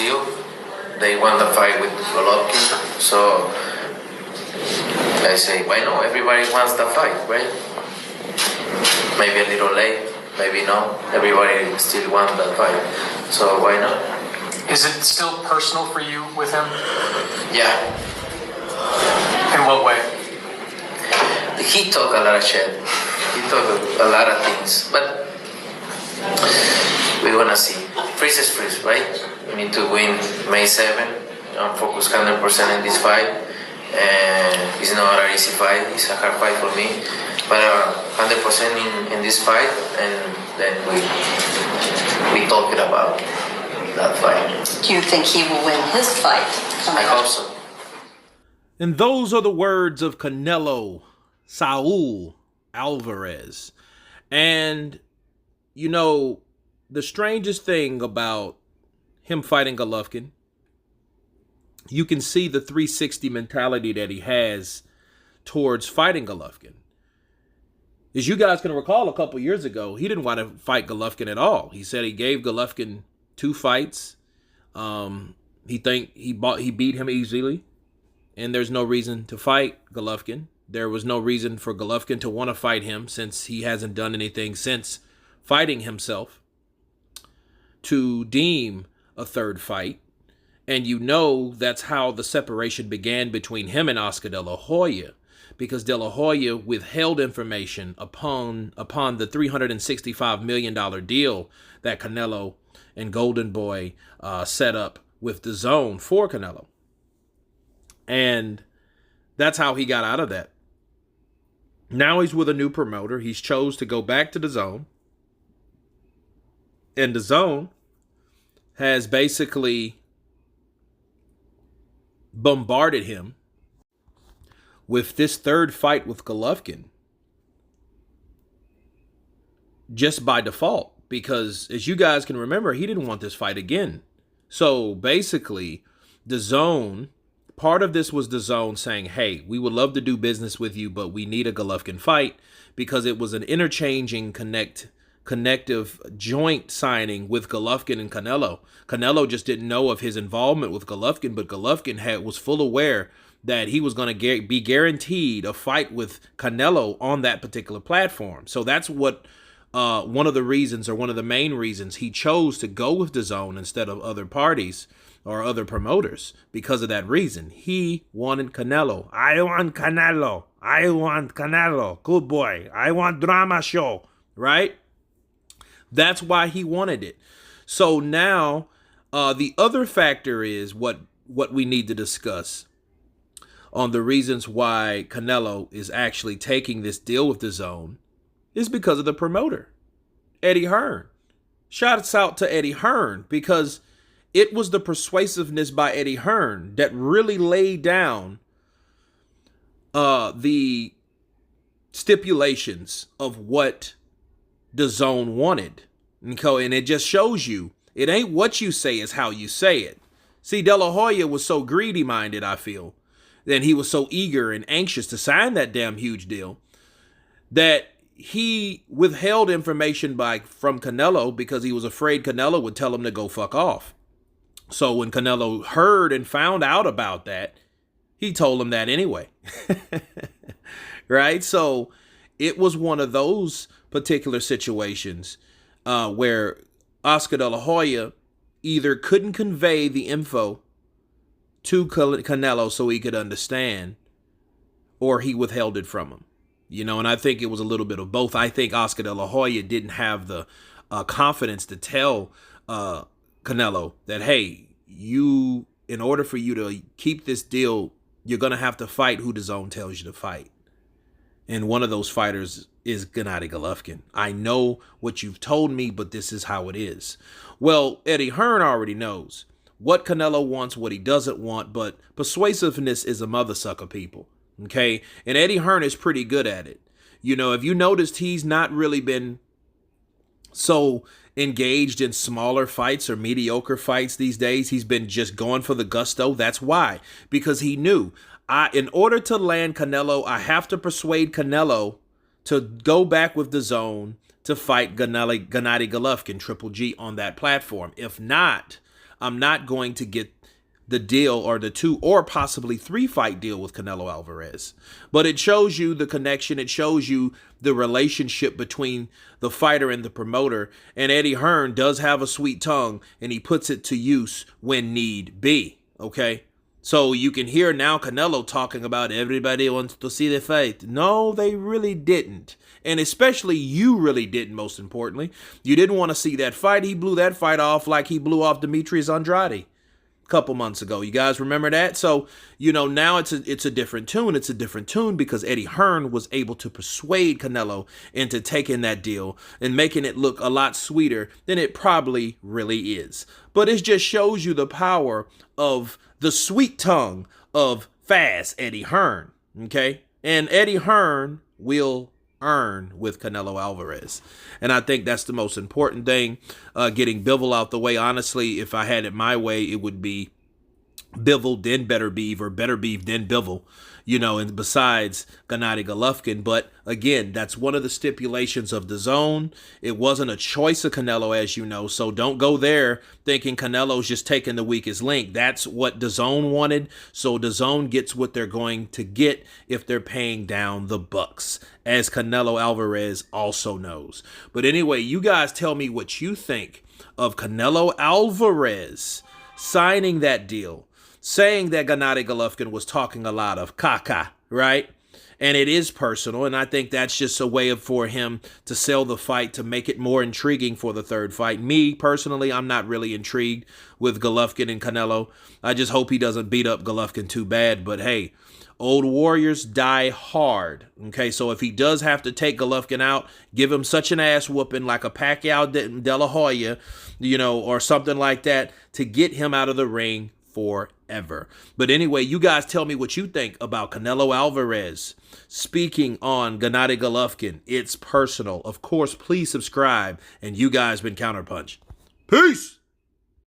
deal. They want the fight with Golovkin, so I say, why not? Everybody wants the fight, right? Maybe a little late, maybe no. Everybody still wants the fight, so why not? Is it still personal for you with him? Yeah. In what way? He talk a lot of shit. He talk a lot of things, but we're gonna see. Freeze is freeze, right? We need to win May 7. I'm focused 100% in this fight, and it's not an easy fight. It's a hard fight for me, but 100% in this fight, and then we talk about that fight. Do you think he will win his fight? I hope so. And those are the words of Canelo Saul Alvarez. And, you know, the strangest thing about him fighting Golovkin, you can see the 360 mentality that he has towards fighting Golovkin. As you guys can recall, a couple years ago, he didn't want to fight Golovkin at all. He said he gave Golovkin 2 fights. He beat him easily, and there's no reason to fight Golovkin. There was no reason for Golovkin to want to fight him since he hasn't done anything since fighting himself to deem a third fight. And you know that's how the separation began between him and Oscar De La Hoya, because De La Hoya withheld information upon the $365 million deal that Canelo and Golden Boy set up with DAZN for Canelo. And that's how he got out of that. Now he's with a new promoter. He's chose to go back to DAZN. And DAZN has basically bombarded him with this third fight with Golovkin just by default. Because as you guys can remember, he didn't want this fight again. So basically, DAZN, part of this was DAZN saying, hey, we would love to do business with you, but we need a Golovkin fight, because it was an interchanging connective joint signing with Golovkin and Canelo. Canelo just didn't know of his involvement with Golovkin, but Golovkin was full aware that he was going to be guaranteed a fight with Canelo on that particular platform. So that's what one of the reasons, or one of the main reasons, he chose to go with DAZN instead of other parties or other promoters. Because of that reason, he wanted Canelo. I want Canelo. I want Canelo. Good boy. I want drama show. Right? That's why he wanted it. So now the other factor is what we need to discuss on the reasons why Canelo is actually taking this deal with DAZN is because of the promoter, Eddie Hearn. Shouts out to Eddie Hearn, because it was the persuasiveness by Eddie Hearn that really laid down the stipulations of what DAZN wanted. And it just shows you, it ain't what you say, is how you say it. See, De La Hoya was so greedy-minded, I feel, and he was so eager and anxious to sign that damn huge deal, that he withheld information from Canelo because he was afraid Canelo would tell him to go fuck off. So when Canelo heard and found out about that, he told him that anyway. Right? So it was one of those particular situations where Oscar De La Hoya either couldn't convey the info to Canelo so he could understand, or he withheld it from him. You know, and I think it was a little bit of both. I think Oscar De La Hoya didn't have the confidence to tell Canelo that, hey, in order for you to keep this deal, you're going to have to fight who DAZN tells you to fight. And one of those fighters is Gennady Golovkin. I know what you've told me, but this is how it is. Well, Eddie Hearn already knows what Canelo wants, what he doesn't want, but persuasiveness is a mother sucker, people. Okay? And Eddie Hearn is pretty good at it. You know, if you noticed, he's not really been so engaged in smaller fights or mediocre fights these days. He's been just going for the gusto. That's why. Because he knew, in order to land Canelo, I have to persuade Canelo to go back with DAZN to fight Gennady Golovkin, Triple G, on that platform. If not, I'm not going to get the deal or the 2 or possibly 3 fight deal with Canelo Alvarez. But it shows you the connection. It shows you the relationship between the fighter and the promoter. And Eddie Hearn does have a sweet tongue, and he puts it to use when need be. Okay? So you can hear now Canelo talking about everybody wants to see the fight. No, they really didn't. And especially you really didn't, most importantly. You didn't want to see that fight. He blew that fight off like he blew off Demetrius Andrade couple months ago. You guys remember that? So, now it's a different tune. It's a different tune because Eddie Hearn was able to persuade Canelo into taking that deal and making it look a lot sweeter than it probably really is. But it just shows you the power of the sweet tongue of fast Eddie Hearn. Okay? And Eddie Hearn will earn with Canelo Alvarez. And I think that's the most important thing. Getting Bivol out the way. Honestly, if I had it my way, it would be Bivol, then Better Beef, or Better Beef, then Bivol, and besides Gennady Golovkin. But again, that's one of the stipulations of DAZN. It wasn't a choice of Canelo, as you know, so don't go there thinking Canelo's just taking the weakest link. That's what DAZN wanted, so DAZN gets what they're going to get if they're paying down the bucks, as Canelo Alvarez also knows. But anyway, you guys tell me what you think of Canelo Alvarez signing that deal, saying that Gennady Golovkin was talking a lot of caca, right? And it is personal, and I think that's just a way for him to sell the fight, to make it more intriguing for the third fight. Me, personally, I'm not really intrigued with Golovkin and Canelo. I just hope he doesn't beat up Golovkin too bad, but hey, old warriors die hard, okay? So if he does have to take Golovkin out, give him such an ass whooping like a Pacquiao De La Hoya, or something like that to get him out of the ring forever. But anyway, you guys tell me what you think about Canelo Alvarez speaking on Gennady Golovkin. It's personal. Of course, please subscribe, and you guys been Counterpunched. Peace!